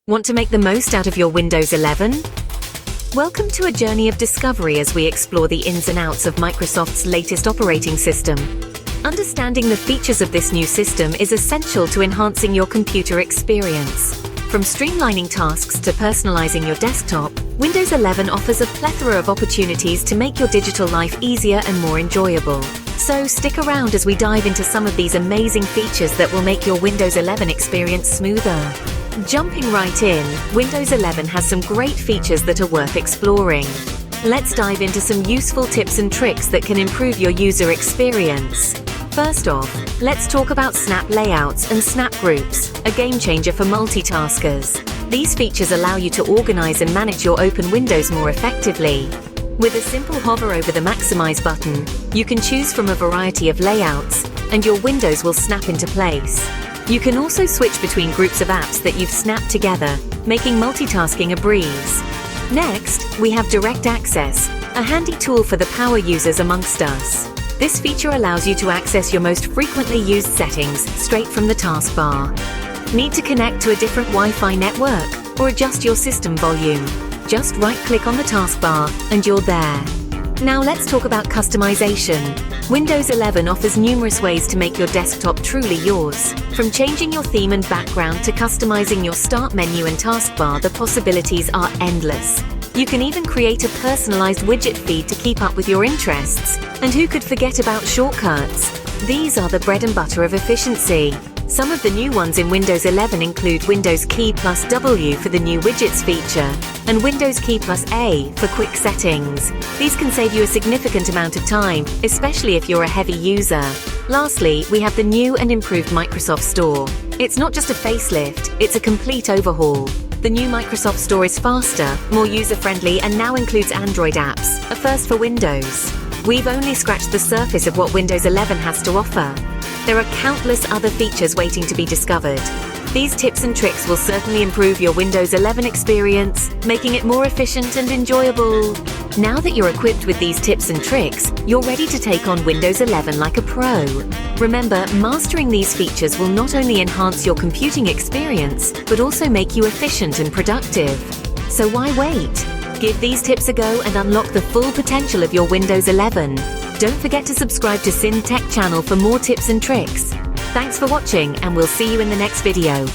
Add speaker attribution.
Speaker 1: Want to make the most out of your Windows 11? Welcome to a journey of discovery as we explore the ins and outs of Microsoft's latest operating system. Understanding the features of this new system is essential to enhancing your computer experience. From streamlining tasks to personalizing your desktop, Windows 11 offers a plethora of opportunities to make your digital life easier and more enjoyable. So stick around as we dive into some of these amazing features that will make your Windows 11 experience smoother. Jumping right in, Windows 11 has some great features that are worth exploring. Let's dive into some useful tips and tricks that can improve your user experience. First off, let's talk about snap layouts and snap groups, a game changer for multitaskers. These features allow you to organize and manage your open windows more effectively. With a simple hover over the Maximize button, you can choose from a variety of layouts, and your windows will snap into place. You can also switch between groups of apps that you've snapped together, making multitasking a breeze. Next, we have Direct Access, a handy tool for the power users amongst us. This feature allows you to access your most frequently used settings straight from the taskbar. Need to connect to a different Wi-Fi network or adjust your system volume? Just right-click on the taskbar and you're there. Now let's talk about customization. Windows 11 offers numerous ways to make your desktop truly yours. From changing your theme and background to customizing your start menu and taskbar, the possibilities are endless. You can even create a personalized widget feed to keep up with your interests. And who could forget about shortcuts? These are the bread and butter of efficiency. Some of the new ones in Windows 11 include Windows key plus W for the new widgets feature, and Windows key plus A for quick settings. These can save you a significant amount of time, especially if you're a heavy user. Lastly, we have the new and improved Microsoft Store. It's not just a facelift, it's a complete overhaul. The new Microsoft Store is faster, more user-friendly, and now includes Android apps, a first for Windows. We've only scratched the surface of what Windows 11 has to offer. There are countless other features waiting to be discovered. These tips and tricks will certainly improve your Windows 11 experience, making it more efficient and enjoyable. Now that you're equipped with these tips and tricks, you're ready to take on Windows 11 like a pro. Remember, mastering these features will not only enhance your computing experience, but also make you efficient and productive. So why wait? Give these tips a go and unlock the full potential of your Windows 11. Don't forget to subscribe to Sindh Tech channel for more tips and tricks. Thanks for watching, and we'll see you in the next video.